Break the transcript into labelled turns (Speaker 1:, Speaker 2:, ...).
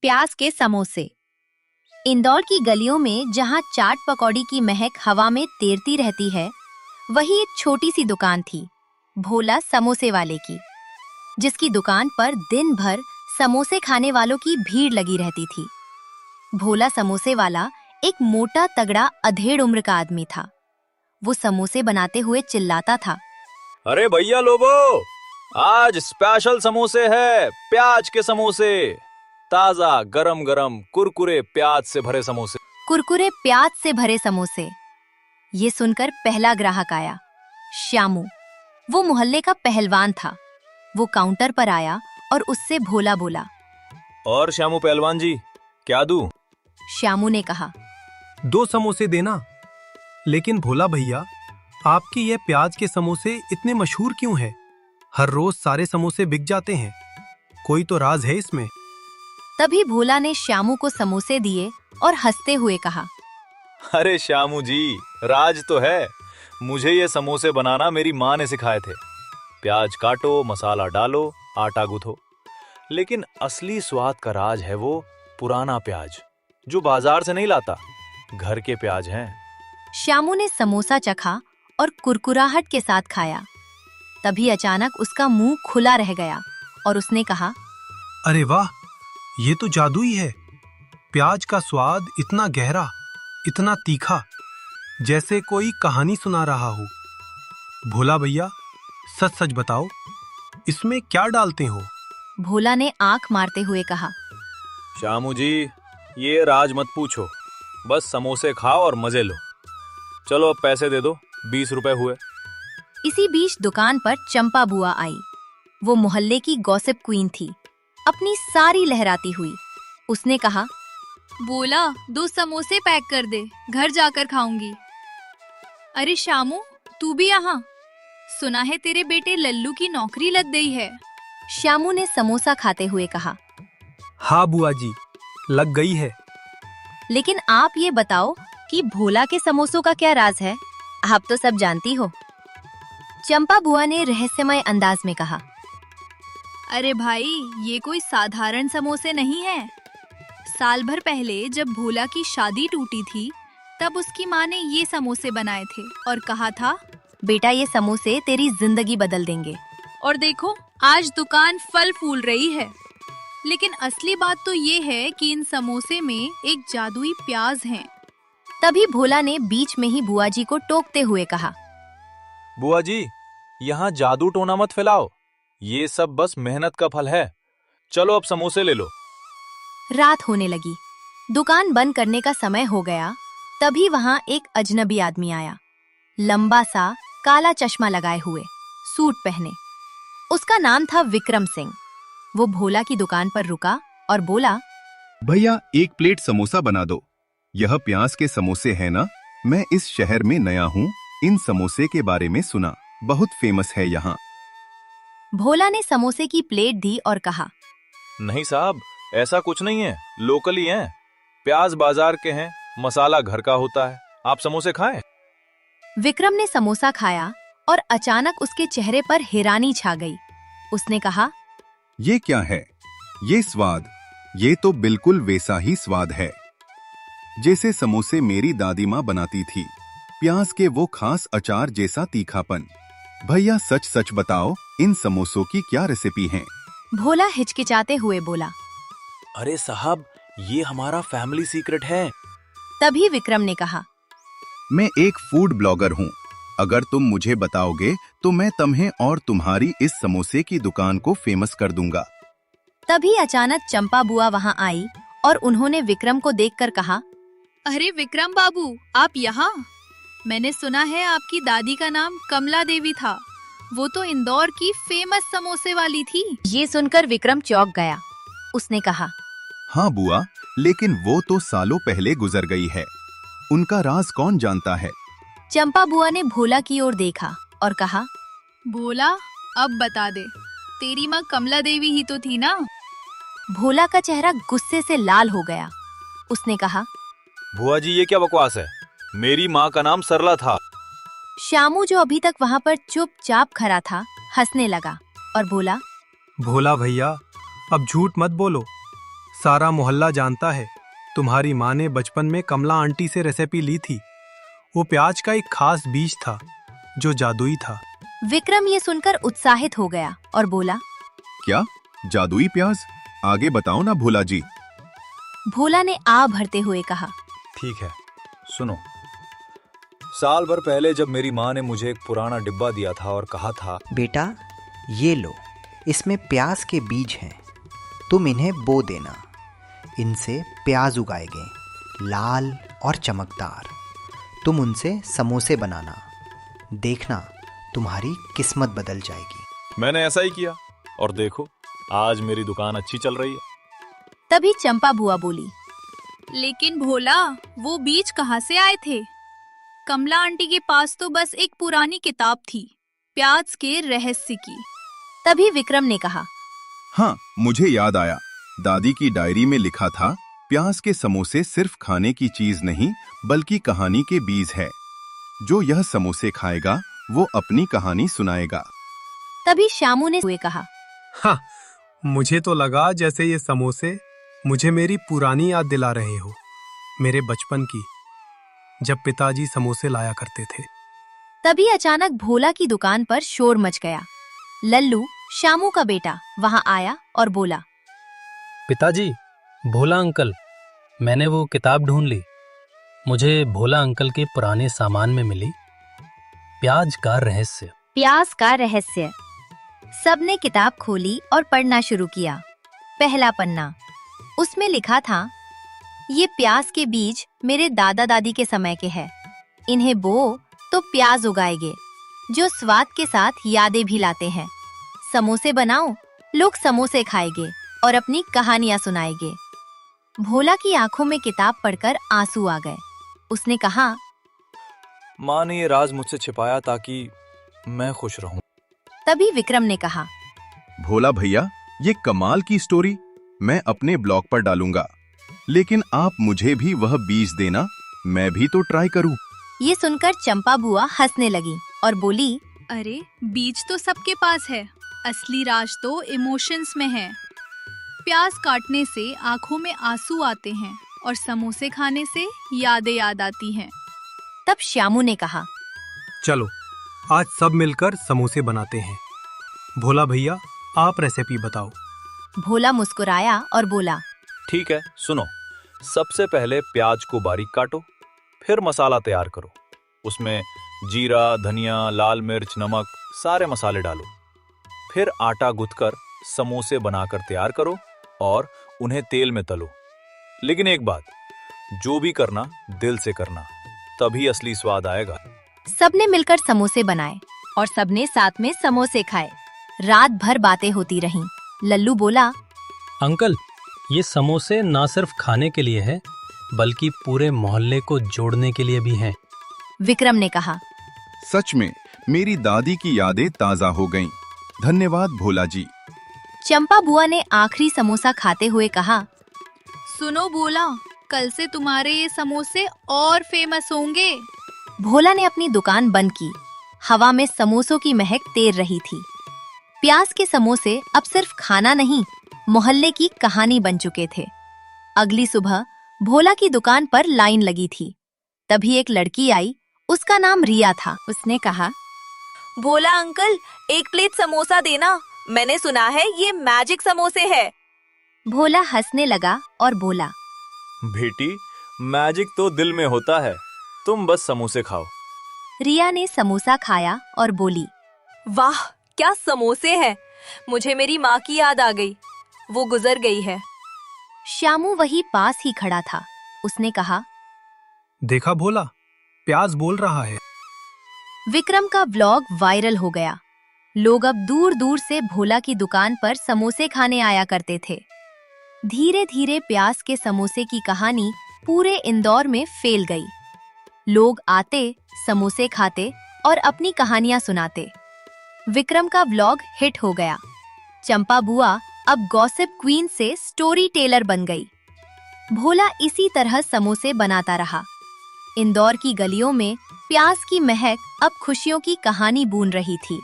Speaker 1: प्याज के समोसे। इंदौर की गलियों में जहां चाट पकौड़ी की महक हवा में तैरती रहती है, वही एक छोटी सी दुकान थी, भोला समोसे वाले की, जिसकी दुकान पर दिन भर समोसे खाने वालों की भीड़ लगी रहती थी। भोला समोसे वाला एक मोटा तगड़ा अधेड़ उम्र का आदमी था। वो समोसे बनाते हुए चिल्लाता था,
Speaker 2: अरे भैया लोगो, आज स्पेशल समोसे है, प्याज के समोसे, ताजा गरम गरम कुरकुरे प्याज से भरे समोसे।
Speaker 1: कुरकुरे प्याज से भरे समोसे। ये सुनकर पहला ग्राहक आया, श्यामू। वो मोहल्ले का पहलवान था। वो काउंटर पर आया और उससे भोला बोला,
Speaker 2: और श्यामू पहलवान जी, क्या दूं?
Speaker 1: श्यामू ने कहा,
Speaker 3: 2 समोसे देना। लेकिन भोला भैया, आपकी ये प्याज के समोसे इतने मशहूर क्यों हैं? हर रोज सारे समोसे बिक जाते हैं। कोई तो राज है इसमें।
Speaker 1: तभी भोला ने श्यामू को समोसे दिए और हंसते हुए कहा,
Speaker 2: अरे श्यामू जी, राज तो है। मुझे ये समोसे बनाना मेरी माँ ने सिखाए थे। प्याज काटो, मसाला डालो, आटा गूंथो। लेकिन असली स्वाद का राज है वो पुराना प्याज, जो बाजार से नहीं लाता, घर के प्याज हैं।
Speaker 1: श्यामू ने समोसा चखा और कुरकुराहट के साथ खाया। तभी अचानक उसका मुंह खुला रह गया और उसने कहा,
Speaker 3: अरे वाह, ये तो जादू ही है। प्याज का स्वाद इतना गहरा, इतना तीखा, जैसे कोई कहानी सुना रहा हो। भोला भैया, सच सच बताओ, इसमें क्या डालते हो?
Speaker 1: भोला ने आंख मारते हुए कहा,
Speaker 2: श्यामू जी, ये राज मत पूछो, बस समोसे खाओ और मजे लो। चलो अब पैसे दे दो, 20 रुपए हुए।
Speaker 1: इसी बीच दुकान पर चंपा बुआ आई। वो मोहल्ले की गॉसिप क्वीन थी, अपनी सारी लहराती हुई। उसने कहा,
Speaker 4: बोला 2 समोसे पैक कर दे, घर जाकर खाऊंगी। अरे श्यामू, तू भी यहाँ? सुना है तेरे बेटे लल्लू की नौकरी लग गई है।
Speaker 1: श्यामू ने समोसा खाते हुए कहा,
Speaker 3: हाँ बुआ जी, लग गई है।
Speaker 1: लेकिन आप ये बताओ कि भोला के समोसों का क्या राज है? आप तो सब जानती हो। चंपा बुआ ने रहस्यमय अंदाज में कहा,
Speaker 4: अरे भाई, ये कोई साधारण समोसे नहीं है। साल भर पहले जब भोला की शादी टूटी थी, तब उसकी माँ ने ये समोसे बनाए थे और कहा था,
Speaker 1: बेटा ये समोसे तेरी जिंदगी बदल देंगे।
Speaker 4: और देखो, आज दुकान फल फूल रही है। लेकिन असली बात तो ये है कि इन समोसे में एक जादुई प्याज है।
Speaker 1: तभी भोला ने बीच में ही बुआ जी को टोकते हुए कहा,
Speaker 2: बुआ जी, यहाँ जादू टोना मत फैलाओ, ये सब बस मेहनत का फल है। चलो अब समोसे ले लो।
Speaker 1: रात होने लगी, दुकान बंद करने का समय हो गया। तभी वहां एक अजनबी आदमी आया, लंबा सा, काला चश्मा लगाए हुए, सूट पहने। उसका नाम था विक्रम सिंह। वो भोला की दुकान पर रुका और बोला,
Speaker 5: भैया 1 प्लेट समोसा बना दो। यह प्याज के समोसे है ना? मैं इस शहर में नया हूँ, इन समोसे के बारे में सुना, बहुत फेमस है यहाँ।
Speaker 1: भोला ने समोसे की प्लेट दी और कहा,
Speaker 2: नहीं साहब, ऐसा कुछ नहीं है, लोकल ही हैं। प्याज बाजार के हैं, मसाला घर का होता है। आप समोसे खाएं।
Speaker 1: विक्रम ने समोसा खाया और अचानक उसके चेहरे पर हैरानी छा गई। उसने कहा,
Speaker 5: ये क्या है? ये स्वाद, ये तो बिल्कुल वैसा ही स्वाद है जैसे समोसे मेरी दादी माँ बनाती थी। प्याज के वो खास अचार जैसा तीखापन। भैया सच सच बताओ, इन समोसों की क्या रेसिपी है?
Speaker 1: भोला हिचकिचाते हुए बोला।
Speaker 2: अरे साहब, ये हमारा फैमिली सीक्रेट है।
Speaker 1: तभी विक्रम ने कहा,
Speaker 5: मैं एक फूड ब्लॉगर हूँ। अगर तुम मुझे बताओगे तो मैं तुम्हें और तुम्हारी इस समोसे की दुकान को फेमस कर दूंगा।
Speaker 1: तभी अचानक चंपा बुआ वहां आई और उन्होंने विक्रम को देखकर कहा,
Speaker 4: अरे विक्रम बाबू, आप यहाँ? मैंने सुना है आपकी दादी का नाम कमला देवी था। वो तो इंदौर की फेमस समोसे वाली थी।
Speaker 1: ये सुनकर विक्रम चौंक गया। उसने कहा,
Speaker 5: हाँ बुआ, लेकिन वो तो सालों पहले गुजर गई है। उनका राज कौन जानता है?
Speaker 1: चंपा बुआ ने भोला की ओर देखा और कहा,
Speaker 4: भोला, अब बता दे, तेरी माँ कमला देवी ही तो थी ना?
Speaker 1: भोला का चेहरा गुस्से से लाल हो गया। उसने कहा,
Speaker 2: बुआ जी, ये क्या बकवास है? मेरी माँ का नाम सरला था।
Speaker 1: श्यामू, जो अभी तक वहां पर चुपचाप खड़ा था, हंसने लगा और बोला,
Speaker 3: भोला भैया, अब झूठ मत बोलो। सारा मोहल्ला जानता है, तुम्हारी माँ ने बचपन में कमला आंटी से रेसिपी ली थी। वो प्याज का एक खास बीज था जो जादुई था।
Speaker 1: विक्रम ये सुनकर उत्साहित हो गया और बोला,
Speaker 5: क्या जादुई प्याज? आगे बताओ ना भोला जी।
Speaker 1: भोला ने आ भरते हुए कहा,
Speaker 2: ठीक है, सुनो। साल भर पहले जब मेरी माँ ने मुझे एक पुराना डिब्बा दिया था और कहा था,
Speaker 6: बेटा ये लो, इसमें प्याज के बीज हैं, तुम इन्हें बो देना। इनसे प्याज उगाएंगे, लाल और चमकदार। तुम उनसे समोसे बनाना, देखना तुम्हारी किस्मत बदल जाएगी।
Speaker 2: मैंने ऐसा ही किया और देखो आज मेरी दुकान अच्छी चल रही है।
Speaker 1: तभी चंपा बुआ बोली,
Speaker 4: लेकिन भोला, वो बीज कहाँ से आए थे? कमला आंटी के पास तो बस एक पुरानी किताब थी, प्याज के रहस्य की।
Speaker 1: तभी विक्रम ने कहा,
Speaker 5: हाँ, मुझे याद आया। दादी की डायरी में लिखा था, प्याज के समोसे सिर्फ खाने की चीज नहीं बल्कि कहानी के बीज है। जो यह समोसे खाएगा वो अपनी कहानी सुनाएगा।
Speaker 1: तभी श्यामू ने हुए कहा,
Speaker 3: हाँ, मुझे तो लगा जैसे ये समोसे मुझे मेरी पुरानी याद दिला रहे हो, मेरे बचपन की, जब पिताजी समोसे लाया करते थे।
Speaker 1: तभी अचानक भोला की दुकान पर शोर मच गया। लल्लू, श्यामू का बेटा, वहां आया और बोला,
Speaker 7: पिताजी, भोला अंकल, मैंने वो किताब ढूंढ ली। मुझे भोला अंकल के पुराने सामान में मिली, प्याज का रहस्य।
Speaker 1: प्याज का रहस्य। सबने किताब खोली और पढ़ना शुरू किया। पहला पन्ना, उसमें लिखा था, ये प्याज के बीज मेरे दादा दादी के समय के हैं। इन्हें बो तो प्याज उगाएंगे, जो स्वाद के साथ यादें भी लाते हैं। समोसे बनाओ, लोग समोसे खाएंगे और अपनी कहानियां सुनाएंगे। भोला की आंखों में किताब पढ़कर आंसू आ गए। उसने कहा,
Speaker 2: माँ ने ये राज मुझसे छिपाया ताकि मैं खुश रहूं।
Speaker 1: तभी विक्रम ने कहा,
Speaker 5: भोला भैया, ये कमाल की स्टोरी मैं अपने ब्लॉग पर डालूंगा, लेकिन आप मुझे भी वह बीज देना, मैं भी तो ट्राई करूं।
Speaker 1: ये सुनकर चंपा बुआ हंसने लगी और बोली,
Speaker 4: अरे बीज तो सबके पास है, असली राज तो इमोशंस में है। प्याज काटने से आंखों में आंसू आते हैं और समोसे खाने से यादें याद आती हैं।
Speaker 1: तब श्यामू ने कहा,
Speaker 3: चलो आज सब मिलकर समोसे बनाते हैं। भोला भैया, आप रेसिपी बताओ।
Speaker 1: भोला मुस्कुराया और बोला,
Speaker 2: ठीक है, सुनो। सबसे पहले प्याज को बारीक काटो, फिर मसाला तैयार करो। उसमें जीरा, धनिया, लाल मिर्च, नमक, सारे मसाले डालो। फिर आटा गूंथकर समोसे बनाकर तैयार करो और उन्हें तेल में तलो। लेकिन एक बात, जो भी करना दिल से करना, तभी असली स्वाद आएगा।
Speaker 1: सबने मिलकर समोसे बनाए और सबने साथ में समोसे खाए। रात भर बातें होती रहीं। लल्लू बोला,
Speaker 7: अंकल, ये समोसे ना सिर्फ खाने के लिए है बल्कि पूरे मोहल्ले को जोड़ने के लिए भी हैं।
Speaker 1: विक्रम ने कहा,
Speaker 5: सच में मेरी दादी की यादें ताजा हो गईं। धन्यवाद भोला जी।
Speaker 1: चंपा बुआ ने आखिरी समोसा खाते हुए कहा,
Speaker 4: सुनो भोला, कल से तुम्हारे ये समोसे और फेमस होंगे।
Speaker 1: भोला ने अपनी दुकान बंद की। हवा में समोसों की महक तैर रही थी। प्याज के समोसे अब सिर्फ खाना नहीं, मोहल्ले की कहानी बन चुके थे। अगली सुबह भोला की दुकान पर लाइन लगी थी। तभी एक लड़की आई, उसका नाम रिया था। उसने कहा,
Speaker 8: भोला अंकल, एक प्लेट समोसा देना, मैंने सुना है ये मैजिक समोसे है।
Speaker 1: भोला हंसने लगा और बोला,
Speaker 2: बेटी, मैजिक तो दिल में होता है, तुम बस समोसे खाओ।
Speaker 1: रिया ने समोसा खाया और बोली,
Speaker 8: वाह क्या समोसे हैं, मुझे मेरी माँ की याद आ गई, वो गुजर गई है।
Speaker 1: श्यामू वही पास ही खड़ा था। उसने कहा,
Speaker 3: देखा भोला, प्याज बोल रहा है।
Speaker 1: विक्रम का व्लॉग वायरल हो गया। लोग अब दूर दूर से भोला की दुकान पर समोसे खाने आया करते थे। धीरे धीरे प्याज के समोसे की कहानी पूरे इंदौर में फैल गई। लोग आते, समोसे खाते और अपनी कहानियां सुनाते। विक्रम का व्लॉग हिट हो गया। चंपा बुआ अब गॉसिप क्वीन से स्टोरी टेलर बन गई। भोला इसी तरह समोसे बनाता रहा। इंदौर की गलियों में प्याज की महक अब खुशियों की कहानी बून रही थी।